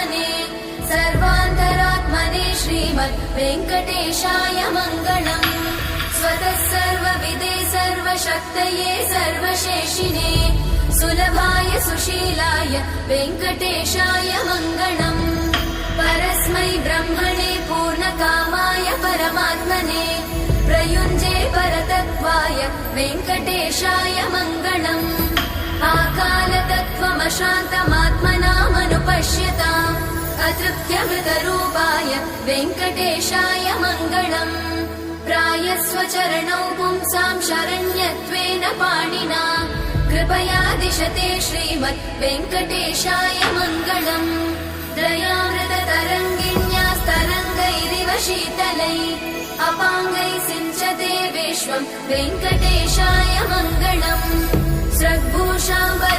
परमात्मने सर्वान्तरात्मने श्रीमद् वेङ्कटेशाय मङ्गलम्। स्वतः सर्वविदे सर्वशक्तये सर्वशेषिणे सुलभाय सुशीलाय वेङ्कटेशाय मङ्गलम्। परस्मै ब्रह्मणे पूर्णकामाय परमात्मने प्रयुञ्जे परतत्त्वाय वेङ्कटेशाय मङ्गलम्। आकालतत्त्वमशान्तमात्मनामनुपश्यताम् अतृप्त्यमृतरूपाय वेङ्कटेशाय मङ्गलम्। प्रायस्वचरणौ पुंसां शरण्यत्वेन पाणिना कृपया दिशते श्रीमद् वेङ्कटेशाय मङ्गलम्। दयामृततरङ्गिण्यास्तरङ्गैरिव शीतलै अपाङ्गै सिञ्चते विश्वं वेङ्कटेशाय मङ्गलम्। स्रग्भूषाम्बर